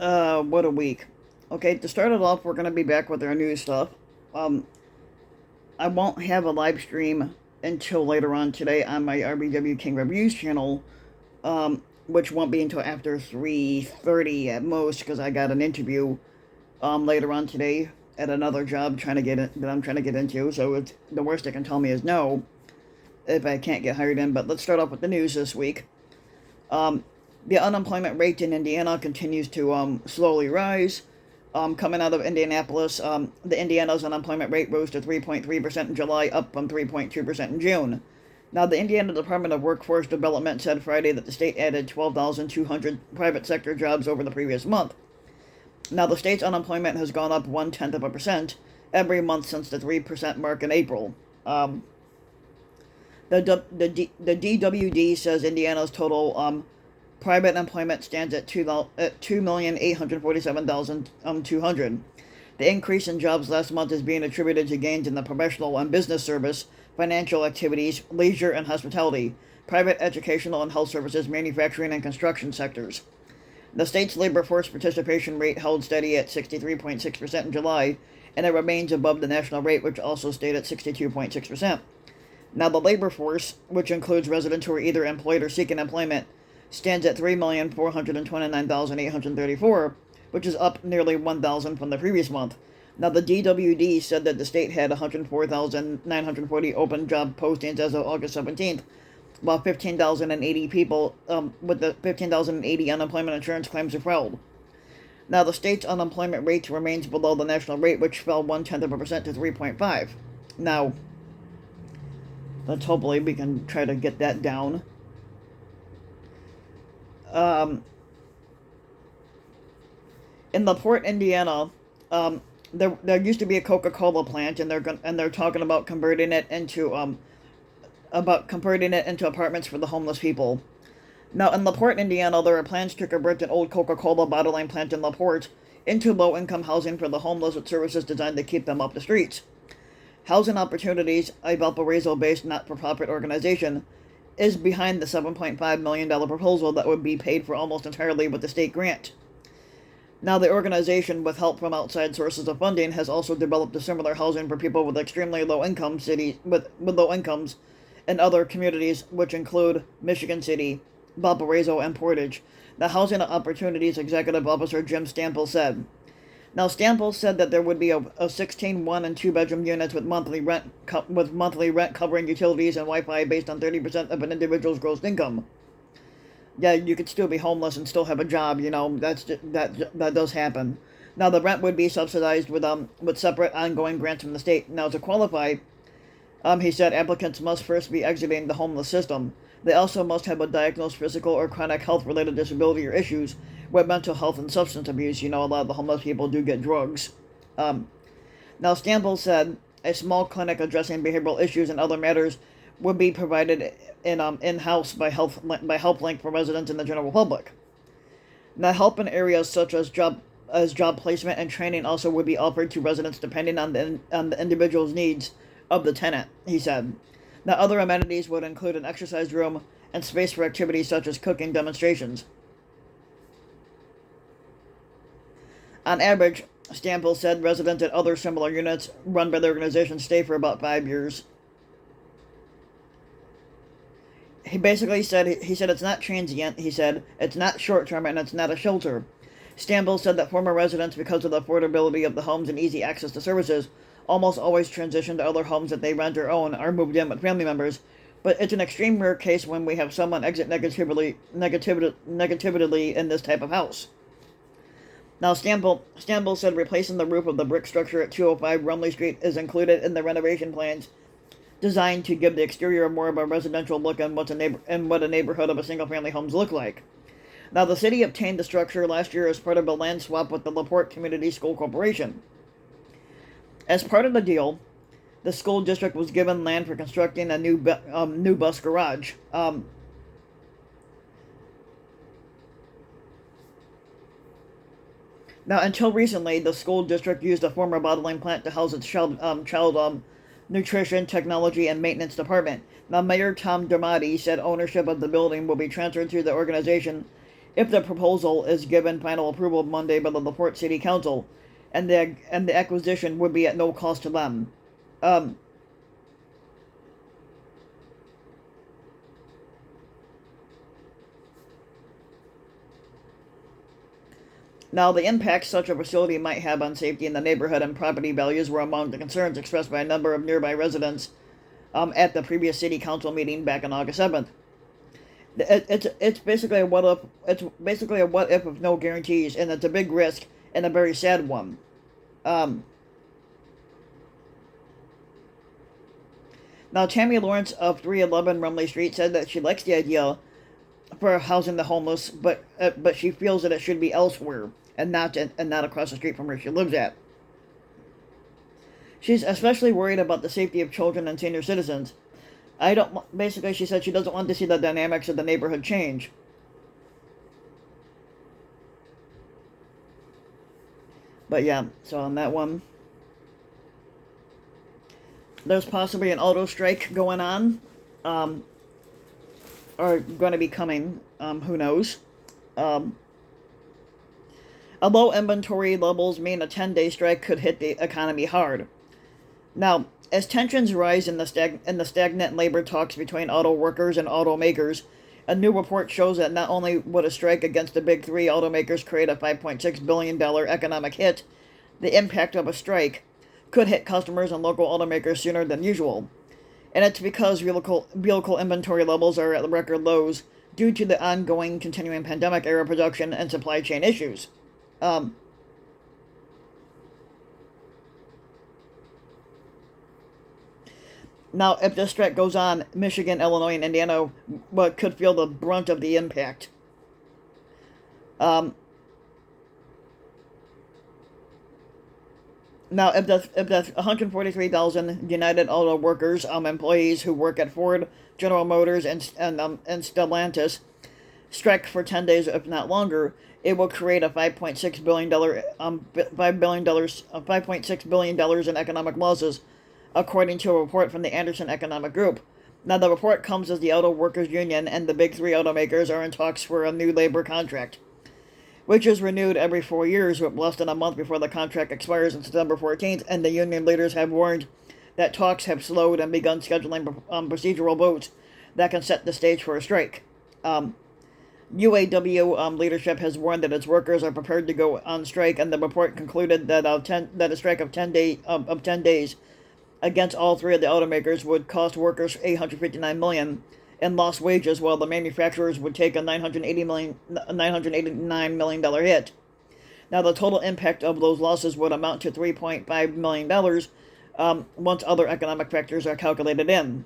What a week. Okay, to start it off, we're going to be back with our news stuff. Um, I won't have a live stream until later on today on my RBW King Reviews channel, which won't be until after 3:30 at most, because I got an interview later on today at another job that I'm trying to get into. So the worst they can tell me is no if I can't get hired in. But let's start off with the news this week. Um, the unemployment rate in Indiana continues to slowly rise. Coming out of Indianapolis, the Indiana's unemployment rate rose to 3.3% in July, up from 3.2% in June. Now, the Indiana Department of Workforce Development said Friday that the state added 12,200 private sector jobs over the previous month. Now, the state's unemployment has gone up 0.1% every month since the 3% mark in April. The DWD says Indiana's total private employment stands at 2,847,200. The increase in jobs last month is being attributed to gains in the professional and business service, financial activities, leisure and hospitality, private educational and health services, manufacturing and construction sectors. The state's labor force participation rate held steady at 63.6% in July, and it remains above the national rate, which also stayed at 62.6%. Now, the labor force, which includes residents who are either employed or seeking employment, stands at 3,429,834, which is up nearly 1,000 from the previous month. Now, the DWD said that the state had 104,940 open job postings as of August 17th, while 15,080 people with the 15,080 unemployment insurance claims are filed. Now, the state's unemployment rate remains below the national rate, which fell 0.1% to 3.5. Now, let's hopefully we can try to get that down. In La Porte, Indiana, there used to be a Coca-Cola plant, and they're talking about converting it into apartments for the homeless people. Now, in La Porte, Indiana, there are plans to convert an old Coca-Cola bottling plant in La Porte into low-income housing for the homeless with services designed to keep them off the streets. Housing Opportunities, a Valparaiso-based not-for-profit organization, is behind the $7.5 million proposal that would be paid for almost entirely with the state grant. Now, the organization, with help from outside sources of funding, has also developed a similar housing for people with extremely low income with low incomes in other communities, which include Michigan City, Valparaiso, and Portage. The Housing Opportunities Executive Officer Jim Stample said. Now, Stample said that there would be a 16 one- and two-bedroom units with monthly rent covering utilities and Wi-Fi based on 30% of an individual's gross income. Yeah, you could still be homeless and still have a job. That does happen. Now, the rent would be subsidized with separate ongoing grants from the state. Now, to qualify, he said applicants must first be exiting the homeless system. They also must have a diagnosed physical or chronic health-related disability or issues with mental health and substance abuse. A lot of the homeless people do get drugs. Now, Stample said a small clinic addressing behavioral issues and other matters would be provided in-house by HelpLink for residents and the general public. Now, help in areas such as job placement and training also would be offered to residents depending on the individual's needs of the tenant, he said. Now, other amenities would include an exercise room and space for activities such as cooking demonstrations. On average, Stample said residents at other similar units run by the organization stay for about 5 years. He basically said it's not transient. He said it's not short-term and it's not a shelter. Stample said that former residents, because of the affordability of the homes and easy access to services, almost always transition to other homes that they rent or own or moved in with family members. But it's an extreme rare case when we have someone exit negatively in this type of house. Now, Stample said replacing the roof of the brick structure at 205 Rumley Street is included in the renovation plans designed to give the exterior more of a residential look and what a neighborhood of a single-family homes look like. Now, the city obtained the structure last year as part of a land swap with the La Porte Community School Corporation. As part of the deal, the school district was given land for constructing a new bus garage. Now, until recently, the school district used a former bottling plant to house its child nutrition, technology, and maintenance department. Now, Mayor Tom Dermody said ownership of the building will be transferred to the organization if the proposal is given final approval Monday by the LaPorte City Council, and the acquisition would be at no cost to them. Um, Now, the impact such a facility might have on safety in the neighborhood and property values were among the concerns expressed by a number of nearby residents at the previous city council meeting back on August 7th. It's basically a what if. It's basically a what if with no guarantees, and it's a big risk and a very sad one. Um, Now, Tammy Lawrence of 311 Rumley Street said that she likes the idea for housing the homeless, but she feels that it should be elsewhere and not across the street from where she lives at. She's especially worried about the safety of children and senior citizens. I don't. Basically, she said she doesn't want to see the dynamics of the neighborhood change. But yeah, so on that one, there's possibly an auto strike going on, or going to be coming. Who knows? Um, Low inventory levels mean a 10-day strike could hit the economy hard. Now, as tensions rise in the stagnant labor talks between auto workers and automakers, a new report shows that not only would a strike against the big three automakers create a $5.6 billion economic hit, the impact of a strike could hit customers and local automakers sooner than usual. And it's because vehicle inventory levels are at record lows due to the ongoing continuing pandemic-era production and supply chain issues. Um, Now, if this strike goes on, Michigan, Illinois, and Indiana could feel the brunt of the impact. Um, Now, if the 143,000 United Auto Workers employees who work at Ford, General Motors, and Stellantis strike for 10 days, if not longer, it will create a $5.6 billion in economic losses, according to a report from the Anderson Economic Group. Now, the report comes as the Auto Workers Union and the big three automakers are in talks for a new labor contract, which is renewed every 4 years, with less than a month before the contract expires on September 14th, and the union leaders have warned that talks have slowed and begun scheduling procedural votes that can set the stage for a strike. UAW leadership has warned that its workers are prepared to go on strike, and the report concluded that a strike of 10 days against all three of the automakers would cost workers $859 million in lost wages, while the manufacturers would take a $989 million hit. Now, the total impact of those losses would amount to $3.5 million once other economic factors are calculated in.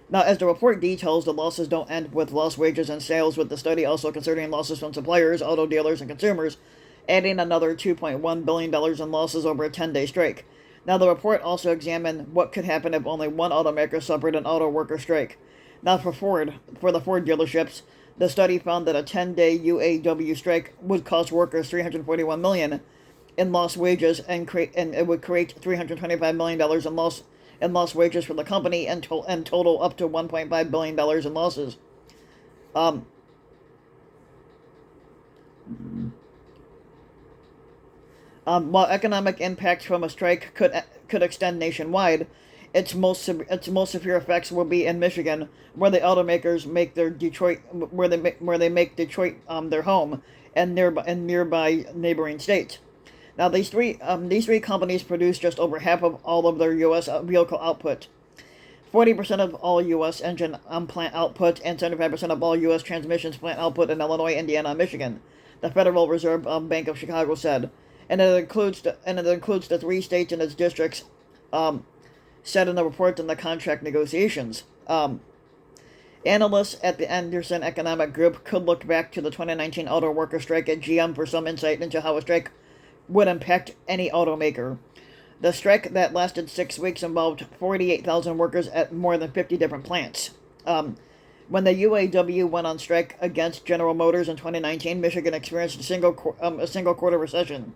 Now, as the report details, the losses don't end with lost wages and sales, with the study also considering losses from suppliers, auto dealers, and consumers, adding another $2.1 billion in losses over a 10-day strike. Now, the report also examined what could happen if only one automaker suffered an auto worker strike. Now, for the Ford dealerships, the study found that a 10-day UAW strike would cost workers $341 million in lost wages, and it would create $325 million in lost wages for the company, and total up to $1.5 billion in losses. Um, While economic impact from a strike could extend nationwide, its most severe effects will be in Michigan, where the automakers make Detroit their home, and nearby neighboring states. Now, these three companies produce just over half of all of their U.S. Vehicle output, 40% of all U.S. engine plant output, and 75% of all U.S. transmissions plant output in Illinois, Indiana, and Michigan, the Federal Reserve Bank of Chicago said. And it includes the three states and its districts said in the report in the contract negotiations. Analysts at the Anderson Economic Group could look back to the 2019 auto worker strike at GM for some insight into how a strike would impact any automaker. The strike that lasted 6 weeks involved 48,000 workers at more than 50 different plants. When the UAW went on strike against General Motors in 2019, Michigan experienced a single quarter recession.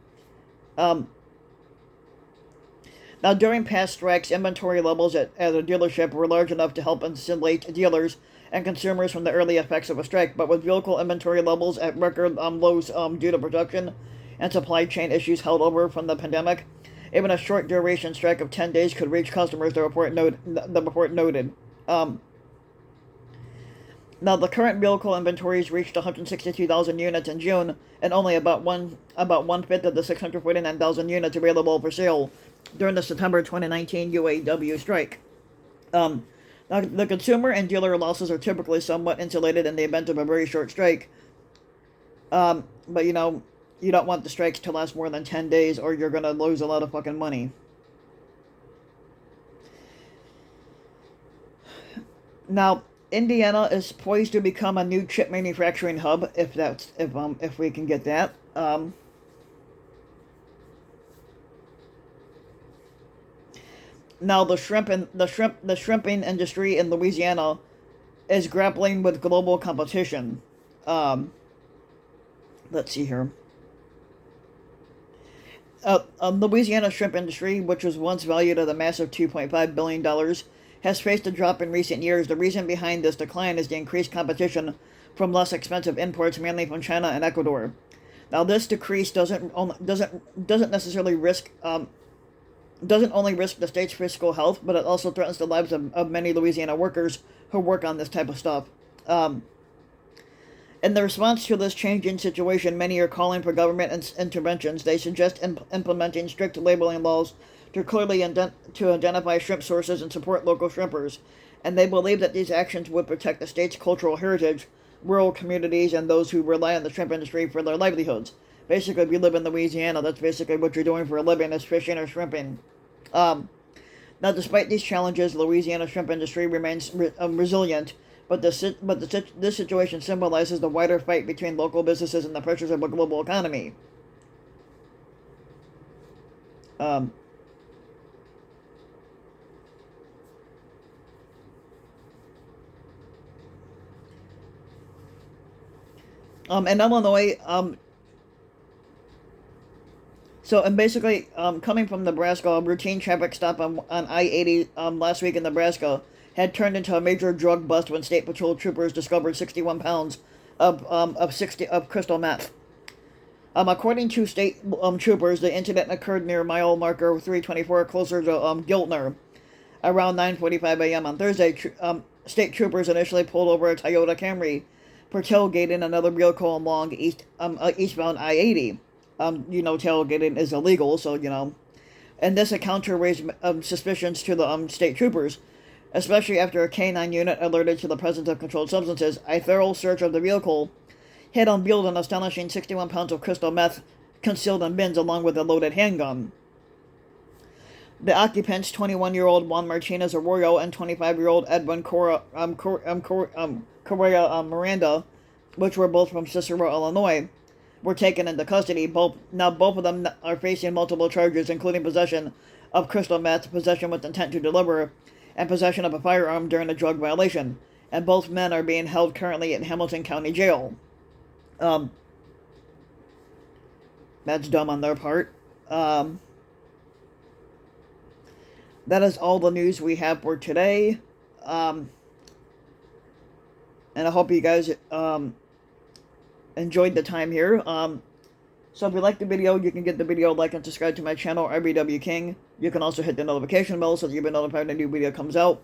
Now, during past strikes, inventory levels at a dealership were large enough to help insulate dealers and consumers from the early effects of a strike. But with vehicle inventory levels at record lows due to production and supply chain issues held over from the pandemic, even a short duration strike of 10 days could reach customers, the report noted. Now, the current vehicle inventories reached 162,000 units in June, and only about one-fifth of the 649,000 units available for sale during the September 2019 UAW strike. Now, the consumer and dealer losses are typically somewhat insulated in the event of a very short strike. But you don't want the strikes to last more than 10 days, or you're going to lose a lot of fucking money. Now, Indiana is poised to become a new chip manufacturing hub, if we can get that. Now, the shrimping industry in Louisiana is grappling with global competition. Let's see here. Louisiana shrimp industry, which was once valued at a massive $2.5 billion, has faced a drop in recent years. The reason behind this decline is the increased competition from less expensive imports, mainly from China and Ecuador. Now, this decrease doesn't necessarily risk doesn't only risk the state's fiscal health, but it also threatens the lives of many Louisiana workers who work on this type of stuff. In the response to this changing situation, many are calling for government interventions. They suggest implementing strict labeling laws to clearly to identify shrimp sources and support local shrimpers, and they believe that these actions would protect the state's cultural heritage, rural communities, and those who rely on the shrimp industry for their livelihoods. Basically, if you live in Louisiana, that's basically what you're doing for a living, is fishing or shrimping. Now, despite these challenges, Louisiana's shrimp industry remains resilient, but this situation symbolizes the wider fight between local businesses and the pressures of a global economy. In Illinois, basically, coming from Nebraska, a routine traffic stop on I-80 last week in Nebraska had turned into a major drug bust when State Patrol troopers discovered 61 pounds of crystal meth. According to state troopers, the incident occurred near mile marker 324, closer to Giltner, around 9:45 a.m. on Thursday. State troopers initially pulled over a Toyota Camry for tailgating another vehicle along eastbound I-80. Tailgating is illegal, so, And this encounter raised suspicions to the state troopers, especially after a K-9 unit alerted to the presence of controlled substances. A thorough search of the vehicle had unveiled an astonishing 61 pounds of crystal meth concealed in bins, along with a loaded handgun. The occupants, 21-year-old Juan Martinez Arroyo and 25-year-old Edwin Correa Miranda, which were both from Cicero, Illinois, were taken into custody. Both of them are facing multiple charges, including possession of crystal meth, possession with intent to deliver, and possession of a firearm during a drug violation. And both men are being held currently in Hamilton County Jail. That's dumb on their part. That is all the news we have for today. And I hope you guys enjoyed the time here. So if you like the video, you can get the video, like, and subscribe to my channel, RBW King. You can also hit the notification bell so that you'll be notified when a new video comes out.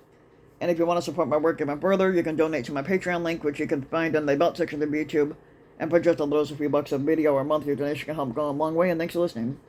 And if you want to support my work even further, you can donate to my Patreon link, which you can find in the About section of YouTube. And for just a few bucks a video or a month, your donation can help go a long way, and thanks for listening.